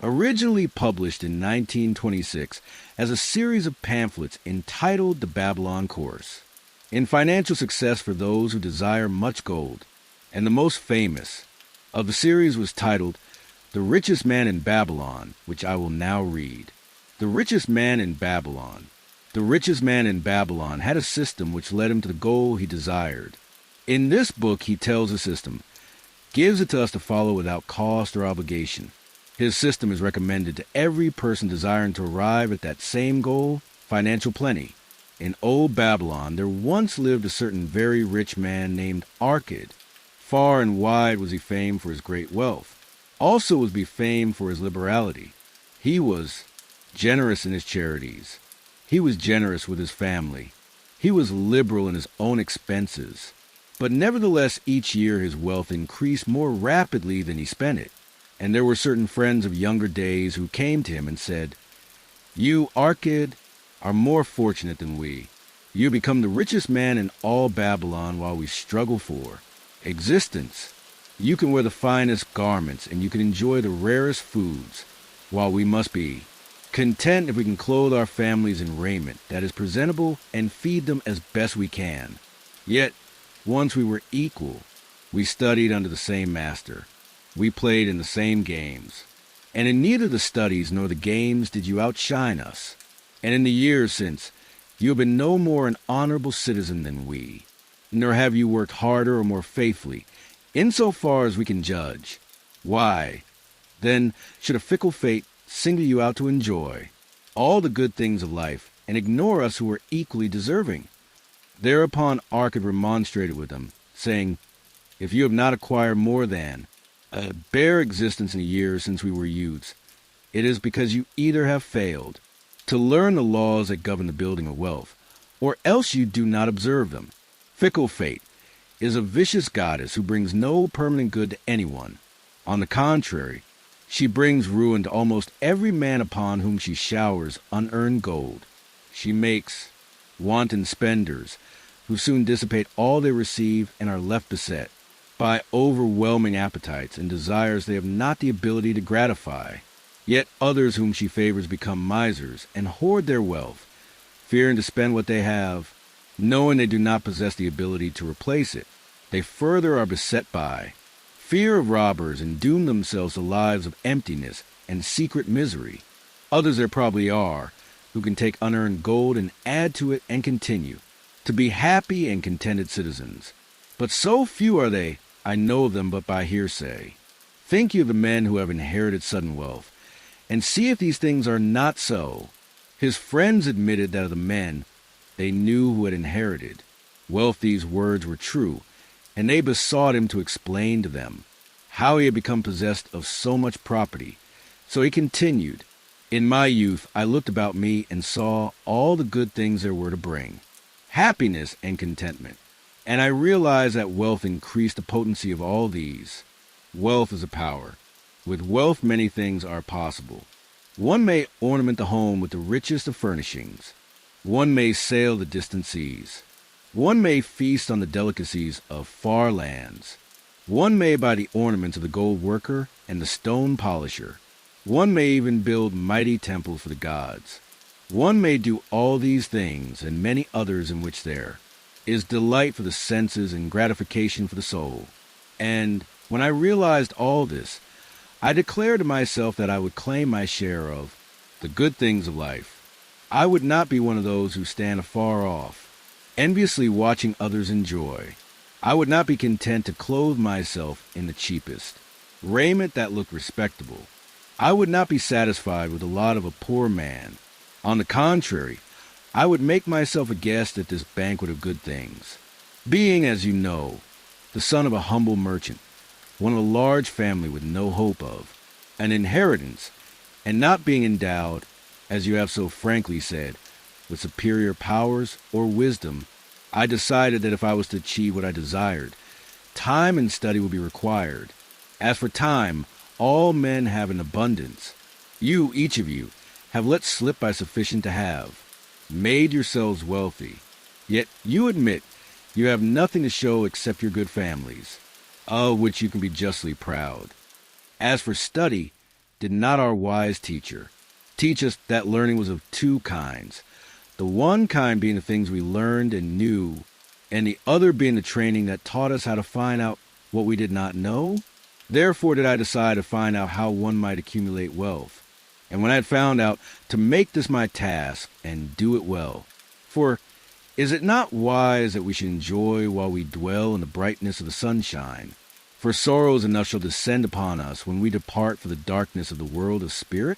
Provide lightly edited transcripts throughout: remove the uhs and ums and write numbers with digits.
Originally published in 1926 as a series of pamphlets entitled The Babylon Course, in financial success for those who desire much gold, and the most famous of the series was titled The Richest Man in Babylon, which I will now read. The richest man in Babylon. The richest man in Babylon had a system which led him to the goal he desired. In this book, he tells the system, gives it to us to follow without cost or obligation. His system is recommended to every person desiring to arrive at that same goal, financial plenty. In old Babylon, there once lived a certain very rich man named Arcad. Far and wide was he famed for his great wealth. Also was he famed for his liberality. He was generous in his charities. He was generous with his family. He was liberal in his own expenses. But nevertheless, each year his wealth increased more rapidly than he spent it. And there were certain friends of younger days who came to him and said, "You, Arcad, are more fortunate than we. You become the richest man in all Babylon while we struggle for existence. You can wear the finest garments and you can enjoy the rarest foods, while we must be content if we can clothe our families in raiment that is presentable and feed them as best we can. Yet, once we were equal, we studied under the same master. We played in the same games. And in neither the studies nor the games did you outshine us. And in the years since, you have been no more an honorable citizen than we, nor have you worked harder or more faithfully, insofar as we can judge. Why, then, should a fickle fate single you out to enjoy all the good things of life and ignore us who are equally deserving?" Thereupon Arcad remonstrated with them, saying, "If you have not acquired more than a bare existence in the years since we were youths, it is because you either have failed to learn the laws that govern the building of wealth, or else you do not observe them. Fickle fate is a vicious goddess who brings no permanent good to anyone. On the contrary, she brings ruin to almost every man upon whom she showers unearned gold. She makes wanton spenders who soon dissipate all they receive and are left beset by overwhelming appetites and desires they have not the ability to gratify. Yet others whom she favors become misers and hoard their wealth, fearing to spend what they have, knowing they do not possess the ability to replace it. They further are beset by fear of robbers and doom themselves to lives of emptiness and secret misery. Others there probably are who can take unearned gold and add to it and continue to be happy and contented citizens. But so few are they, I know of them but by hearsay. Think you of the men who have inherited sudden wealth, and see if these things are not so." His friends admitted that of the men they knew who had inherited wealth these words were true, and they besought him to explain to them how he had become possessed of so much property. So he continued, "In my youth I looked about me and saw all the good things there were to bring happiness and contentment. And I realized that wealth increased the potency of all these. Wealth is a power. With wealth many things are possible. One may ornament the home with the richest of furnishings. One may sail the distant seas. One may feast on the delicacies of far lands. One may buy the ornaments of the gold worker and the stone polisher. One may even build mighty temples for the gods. One may do all these things and many others in which there is delight for the senses and gratification for the soul. And when I realized all this, I declared to myself that I would claim my share of the good things of life. I would not be one of those who stand afar off, enviously watching others enjoy. I would not be content to clothe myself in the cheapest raiment that looked respectable. I would not be satisfied with the lot of a poor man. On the contrary, I would make myself a guest at this banquet of good things. Being, as you know, the son of a humble merchant, one of a large family with no hope of an inheritance, and not being endowed, as you have so frankly said, with superior powers or wisdom, I decided that if I was to achieve what I desired, time and study would be required. As for time, all men have in abundance. You, each of you, have let slip by sufficient to have, made yourselves wealthy. Yet you admit you have nothing to show except your good families, of which you can be justly proud. As for study, did not our wise teacher teach us that learning was of two kinds, the one kind being the things we learned and knew, and the other being the training that taught us how to find out what we did not know? Therefore did I decide to find out how one might accumulate wealth. And when I had found out, to make this my task and do it well. For is it not wise that we should enjoy while we dwell in the brightness of the sunshine? For sorrows enough shall descend upon us when we depart for the darkness of the world of spirit.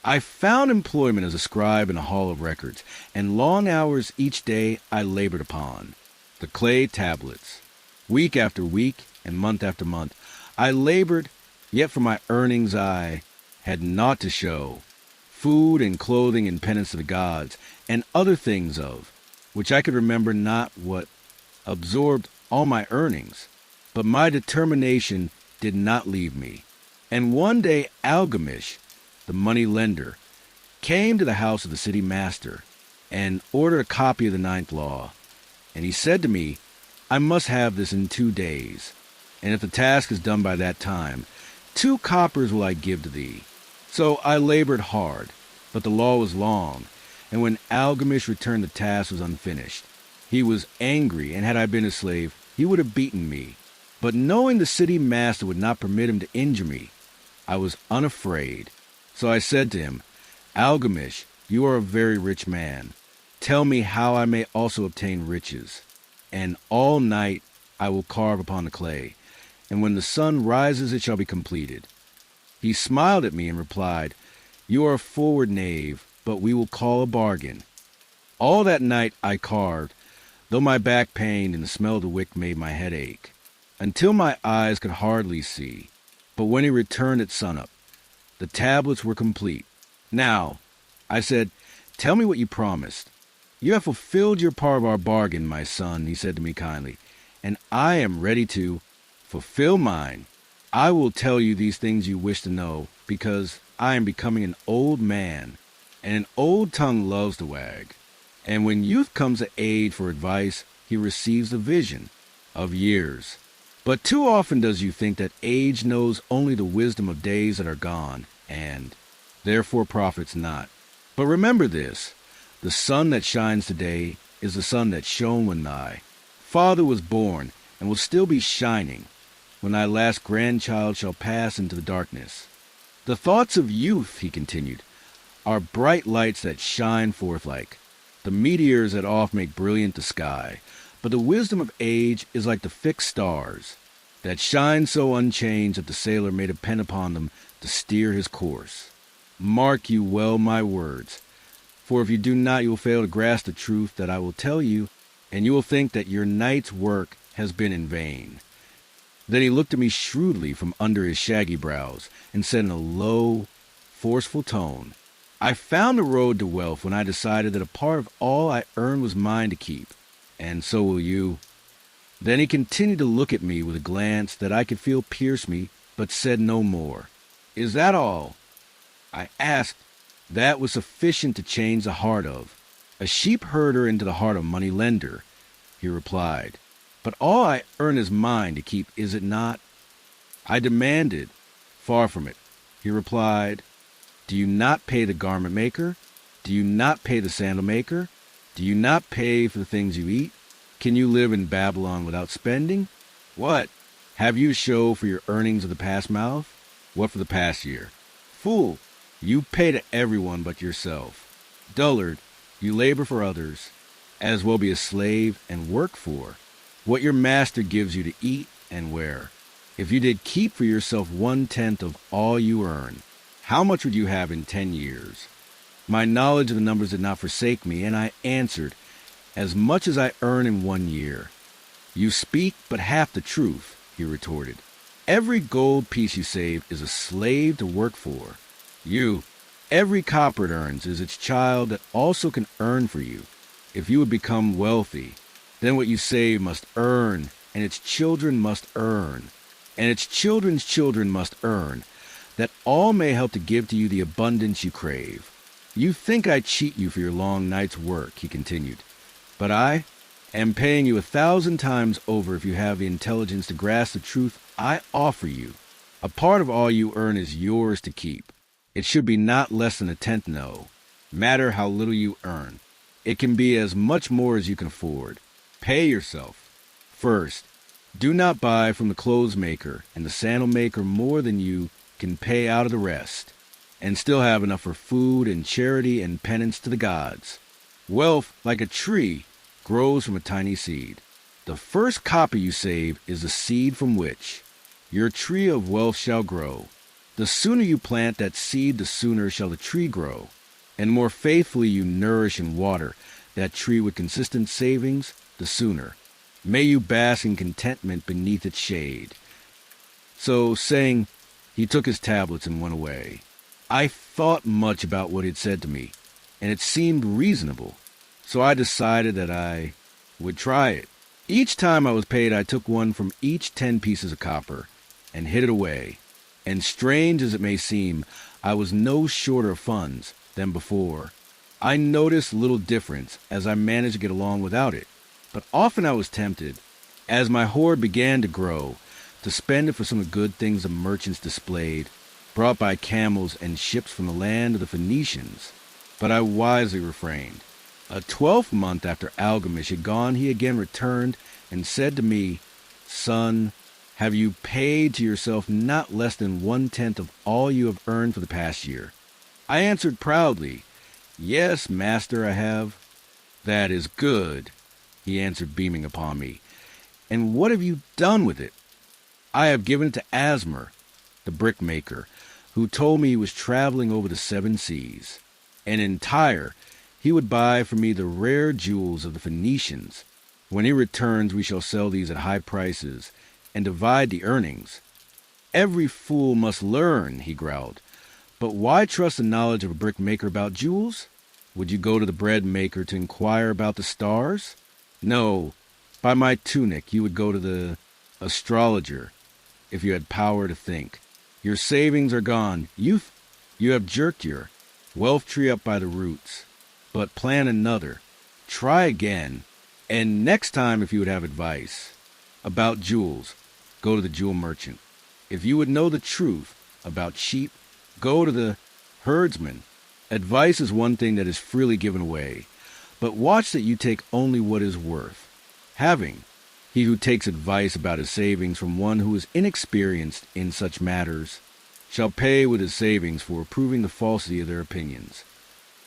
I found employment as a scribe in a hall of records, and long hours each day I labored upon the clay tablets. Week after week and month after month I labored, yet for my earnings I had naught to show, food and clothing and penance to the gods, and other things of which I could remember not what absorbed all my earnings. But my determination did not leave me. And one day Algamish, the money lender, came to the house of the city master and ordered a copy of the ninth law. And he said to me, I must have this in 2 days, and if the task is done by that time, 2 coppers will I give to thee. So I labored hard, but the law was long, and when Algamish returned the task was unfinished. He was angry, and had I been a slave, he would have beaten me. But knowing the city master would not permit him to injure me, I was unafraid. So I said to him, Algamish, you are a very rich man. Tell me how I may also obtain riches. And all night I will carve upon the clay, and when the sun rises it shall be completed. He smiled at me and replied, You are a forward knave, but we will call a bargain. All that night I carved, though my back pained and the smell of the wick made my head ache, until my eyes could hardly see. But when he returned at sunup, the tablets were complete. Now, I said, Tell me what you promised. You have fulfilled your part of our bargain, my son, he said to me kindly, and I am ready to fulfill mine. I will tell you these things you wish to know, because I am becoming an old man, and an old tongue loves to wag. And when youth comes to aid for advice, he receives the vision of years. But too often does you think that age knows only the wisdom of days that are gone, and therefore profits not. But remember this, the sun that shines today is the sun that shone when thy father was born, and will still be shining when thy last grandchild shall pass into the darkness. The thoughts of youth, he continued, are bright lights that shine forth like the meteors that oft make brilliant the sky. But the wisdom of age is like the fixed stars that shine so unchanged that the sailor may depend upon them to steer his course. Mark you well my words, for if you do not, you will fail to grasp the truth that I will tell you, and you will think that your night's work has been in vain. Then he looked at me shrewdly from under his shaggy brows, and said in a low, forceful tone, I found the road to wealth when I decided that a part of all I earned was mine to keep, and so will you. Then he continued to look at me with a glance that I could feel pierce me, but said no more. Is that all? I asked. That was sufficient to change the heart of a sheep herder into the heart of a money lender, he replied. But all I earn is mine to keep, is it not? I demanded. Far from it, he replied. Do you not pay the garment maker? Do you not pay the sandal maker? Do you not pay for the things you eat? Can you live in Babylon without spending? What? Have you a show for your earnings of the past month? What for the past year? Fool, you pay to everyone but yourself. Dullard, you labor for others, as well be a slave and work for what your master gives you to eat and wear. If you did keep for yourself 1/10 of all you earn, how much would you have in 10 years? My knowledge of the numbers did not forsake me, and I answered, as much as I earn in 1 year. You speak but half the truth, he retorted. Every gold piece you save is a slave to work for. Every copper it earns is its child that also can earn for you. If you would become wealthy, then what you save must earn, and its children must earn, and its children's children must earn, that all may help to give to you the abundance you crave. You think I cheat you for your long night's work, he continued, but I am paying you 1,000 times over if you have the intelligence to grasp the truth I offer you. A part of all you earn is yours to keep. It should be not less than a tenth, no matter how little you earn. It can be as much more as you can afford. Pay yourself. First, do not buy from the clothes maker and the sandal maker more than you can pay out of the rest, and still have enough for food and charity and penance to the gods. Wealth, like a tree, grows from a tiny seed. The first copper you save is the seed from which your tree of wealth shall grow. The sooner you plant that seed, the sooner shall the tree grow. And the more faithfully you nourish and water that tree with consistent savings, the sooner may you bask in contentment beneath its shade. So saying, he took his tablets and went away. I thought much about what he had said to me, and it seemed reasonable. So I decided that I would try it. Each time I was paid, I took one from each 10 pieces of copper and hid it away. And strange as it may seem, I was no shorter of funds than before. I noticed little difference as I managed to get along without it. But often I was tempted, as my hoard began to grow, to spend it for some of the good things the merchants displayed, brought by camels and ships from the land of the Phoenicians. But I wisely refrained. A 12th month after Algamish had gone, he again returned and said to me, Son, have you paid to yourself not less than 1/10 of all you have earned for the past year? I answered proudly, Yes, master, I have. That is good, he answered, beaming upon me. And what have you done with it? I have given it to Asmer, the brickmaker, who told me he was traveling over the 7 seas. And in Tyre, he would buy for me the rare jewels of the Phoenicians. When he returns, we shall sell these at high prices and divide the earnings. Every fool must learn, he growled. But why trust the knowledge of a brickmaker about jewels? Would you go to the bread maker to inquire about the stars? No, by my tunic, you would go to the astrologer if you had power to think. Your savings are gone. You have jerked your wealth tree up by the roots. But plan another. Try again. And next time, if you would have advice about jewels, go to the jewel merchant. If you would know the truth about sheep, go to the herdsman. Advice is one thing that is freely given away, but watch that you take only what is worth having. He who takes advice about his savings from one who is inexperienced in such matters shall pay with his savings for proving the falsity of their opinions.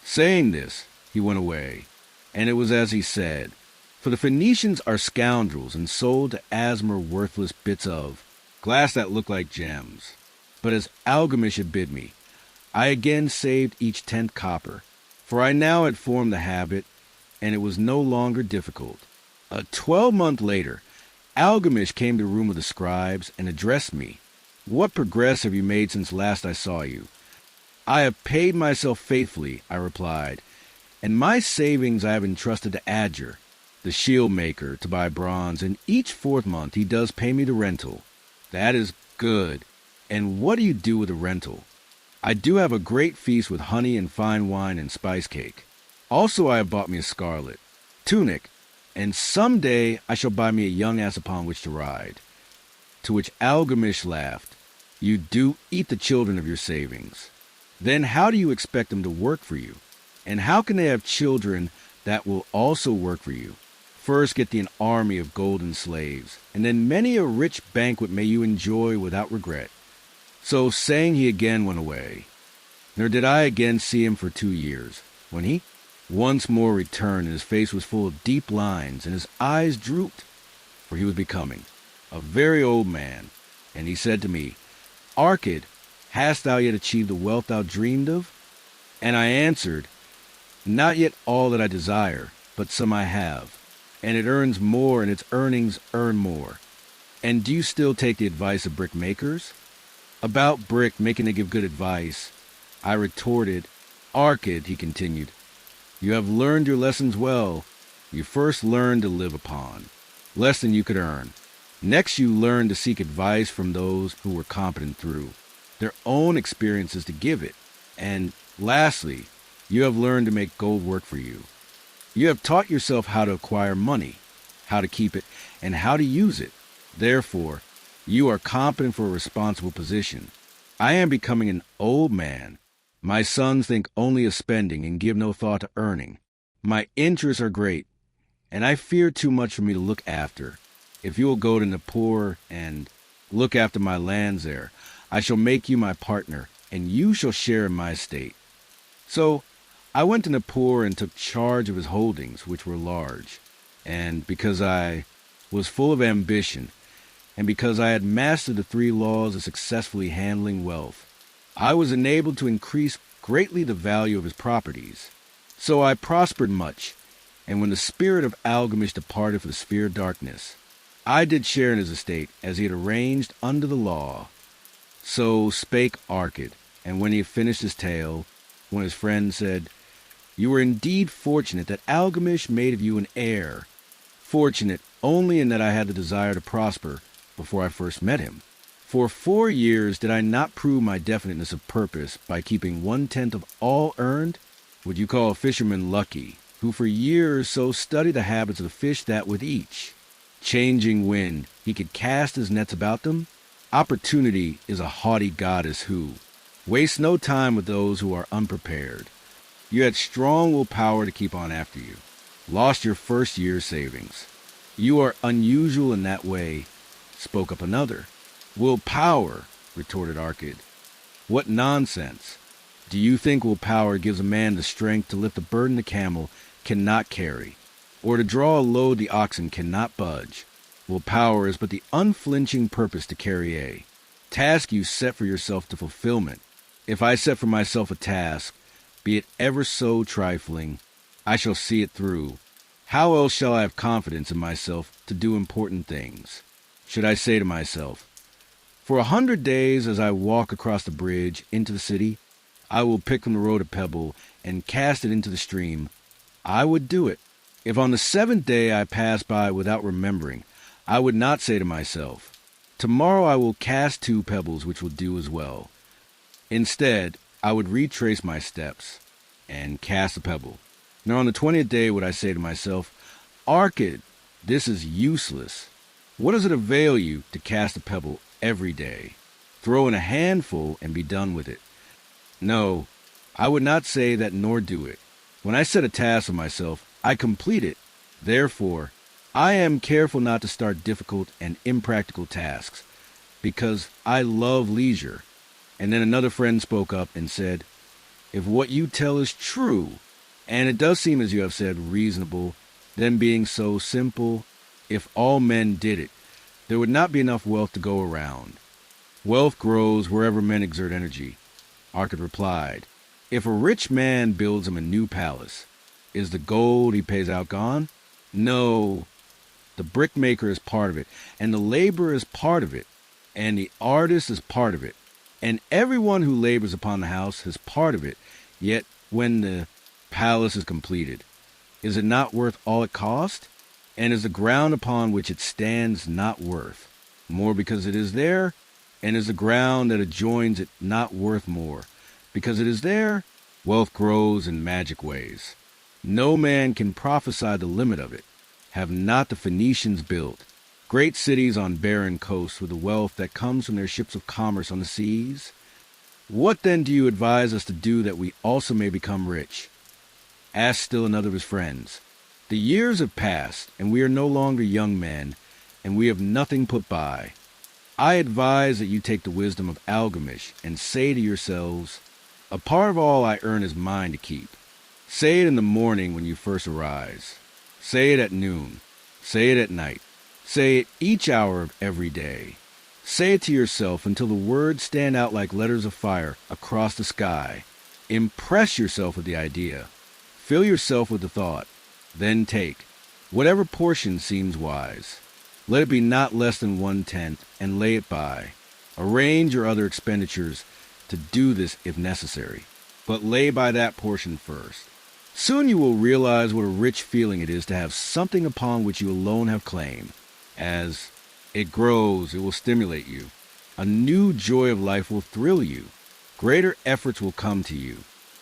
Saying this, he went away, and it was as he said, for the Phoenicians are scoundrels and sold to Asmer worthless bits of glass that look like gems. But as Algamish had bid me, I again saved each 10th copper, for I now had formed the habit, and it was no longer difficult. A 12-month later, Algamish came to the room of the scribes and addressed me. What progress have you made since last I saw you? I have paid myself faithfully, I replied, and my savings I have entrusted to Adger, the shield maker, to buy bronze, and each 4th month he does pay me the rental. That is good. And what do you do with the rental? I do have a great feast with honey and fine wine and spice cake. Also I have bought me a scarlet tunic, and some day I shall buy me a young ass upon which to ride. To which Algamish laughed. You do eat the children of your savings. Then how do you expect them to work for you? And how can they have children that will also work for you? First get thee an army of golden slaves, and then many a rich banquet may you enjoy without regret. So saying, he again went away. Nor did I again see him for 2 years, when he once more returned, and his face was full of deep lines, and his eyes drooped, for he was becoming a very old man. And he said to me, Arcad, hast thou yet achieved the wealth thou dreamed of? And I answered, Not yet all that I desire, but some I have, and it earns more, and its earnings earn more. And do you still take the advice of brickmakers? About brick making to give good advice, I retorted, Arcad, he continued, you have learned your lessons well. You first learned to live upon less than you could earn. Next, you learned to seek advice from those who were competent through their own experiences to give it. And lastly, you have learned to make gold work for you. You have taught yourself how to acquire money, how to keep it, and how to use it. Therefore, you are competent for a responsible position. I am becoming an old man, My sons think only of spending and give no thought to earning. My interests are great, and I fear too much for me to look after. If you will go to Nippur and look after my lands there, I shall make you my partner, and you shall share in my estate. So I went to Nippur and took charge of his holdings, which were large. And because I was full of ambition, and because I had mastered the 3 laws of successfully handling wealth, I was enabled to increase greatly the value of his properties. So I prospered much, and when the spirit of Algamish departed for the sphere of darkness, I did share in his estate as he had arranged under the law. So spake Arkad, and when he had finished his tale, when his friend said, "You were indeed fortunate that Algamish made of you an heir, fortunate only in that I had the desire to prosper before I first met him. For 4 years did I not prove my definiteness of purpose by keeping 1/10 of all earned? Would you call a fisherman lucky, who for years so studied the habits of the fish that with each changing wind he could cast his nets about them? Opportunity is a haughty goddess who wastes no time with those who are unprepared. You had strong willpower to keep on after you. Lost your first year's savings. You are unusual in that way," spoke up another. "Willpower," retorted Arkad. "What nonsense! Do you think willpower gives a man the strength to lift a burden the camel cannot carry, or to draw a load the oxen cannot budge? Willpower is but the unflinching purpose to carry a task you set for yourself to fulfillment. If I set for myself a task, be it ever so trifling, I shall see it through. How else shall I have confidence in myself to do important things? Should I say to myself, for 100 days as I walk across the bridge into the city, I will pick from the road a pebble and cast it into the stream, I would do it. If on the 7th day I pass by without remembering, I would not say to myself, tomorrow I will cast 2 pebbles which will do as well. Instead, I would retrace my steps and cast a pebble. Now on the 20th day would I say to myself, Arkad, this is useless. What does it avail you to cast a pebble every day? Throw in a handful and be done with it. No, I would not say that nor do it. When I set a task for myself, I complete it. Therefore, I am careful not to start difficult and impractical tasks, because I love leisure. And then another friend spoke up and said, if what you tell is true, and it does seem as you have said reasonable, then being so simple, if all men did it, there would not be enough wealth to go around. Wealth grows wherever men exert energy. Arkad replied, if a rich man builds him a new palace, is the gold he pays out gone? No. The brickmaker is part of it, and the laborer is part of it, and the artist is part of it, and everyone who labors upon the house is part of it. Yet when the palace is completed, is it not worth all it cost? And is the ground upon which it stands not worth more because it is there? And is the ground that adjoins it not worth more because it is there? Wealth grows in magic ways. No man can prophesy the limit of it. Have not the Phoenicians built great cities on barren coasts with the wealth that comes from their ships of commerce on the seas? What then do you advise us to do that we also may become rich? Asked still another of his friends. The years have passed, and we are no longer young men, and we have nothing put by. I advise that you take the wisdom of Algamish and say to yourselves, a part of all I earn is mine to keep. Say it in the morning when you first arise. Say it at noon. Say it at night. Say it each hour of every day. Say it to yourself until the words stand out like letters of fire across the sky. Impress yourself with the idea. Fill yourself with the thought. Then take whatever portion seems wise. Let it be not less than 1/10, and lay it by. Arrange your other expenditures to do this if necessary, but lay by that portion first. Soon you will realize what a rich feeling it is to have something upon which you alone have claim. As it grows, it will stimulate you. A new joy of life will thrill you. Greater efforts will come to you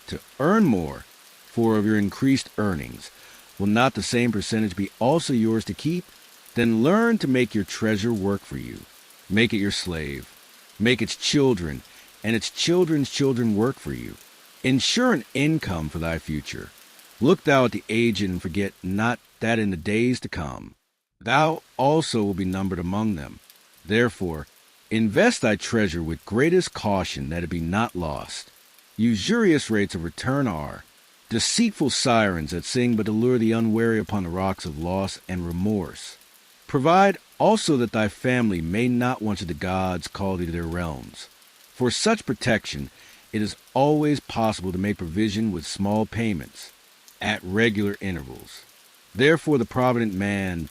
to earn more, for of your increased earnings, will not the same percentage be also yours to keep? Then learn to make your treasure work for you. Make it your slave. Make its children and its children's children work for you. Ensure an income for thy future. Look thou at the aged, and forget not that in the days to come thou also will be numbered among them. Therefore, invest thy treasure with greatest caution, that it be not lost. Usurious rates of return are deceitful sirens that sing but to lure the unwary upon the rocks of loss and remorse. Provide also that thy family may not want to the gods call thee to their realms. For such protection, it is always possible to make provision with small payments at regular intervals. Therefore, the provident man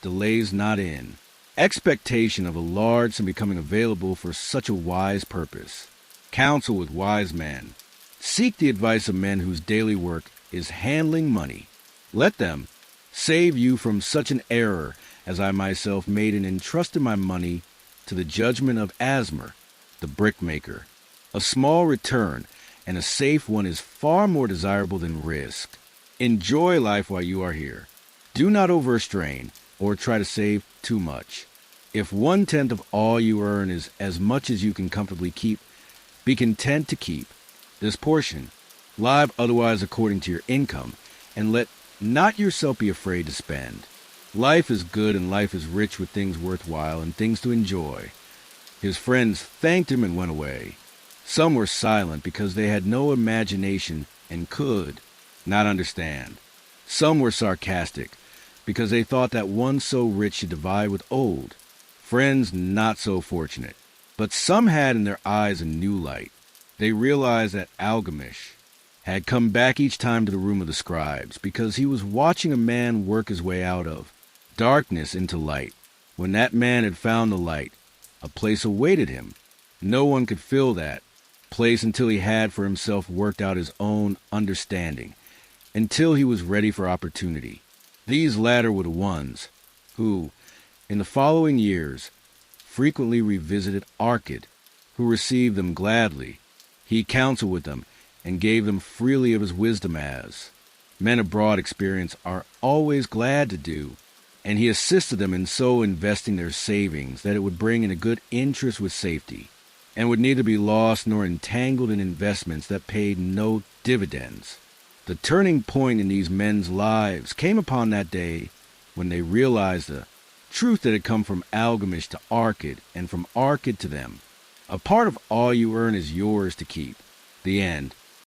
delays not in expectation of a large sum becoming available for such a wise purpose. Counsel with wise men. Seek the advice of men whose daily work is handling money. Let them save you from such an error as I myself made and entrusted my money to the judgment of Asmer, the brickmaker. A small return, and a safe one, is far more desirable than risk. Enjoy life while you are here. Do not overstrain or try to save too much. If 1/10 of all you earn is as much as you can comfortably keep, be content to keep this portion. Live otherwise according to your income, and let not yourself be afraid to spend. Life is good, and life is rich with things worthwhile and things to enjoy. His friends thanked him and went away. Some were silent because they had no imagination and could not understand. Some were sarcastic because they thought that one so rich should divide with old. Friends not so fortunate. But some had in their eyes a new light. They realized that Algamish had come back each time to the room of the scribes because he was watching a man work his way out of darkness into light. When that man had found the light, a place awaited him. No one could fill that place until he had for himself worked out his own understanding, until he was ready for opportunity. These latter were the ones who, in the following years, frequently revisited Arcad, who received them gladly. He counseled with them and gave them freely of his wisdom, as men of broad experience are always glad to do, and he assisted them in so investing their savings that it would bring in a good interest with safety, and would neither be lost nor entangled in investments that paid no dividends. The turning point in these men's lives came upon that day when they realized the truth that had come from Algamish to Arcad, and from Arcad to them. A part of all you earn is yours to keep. The end.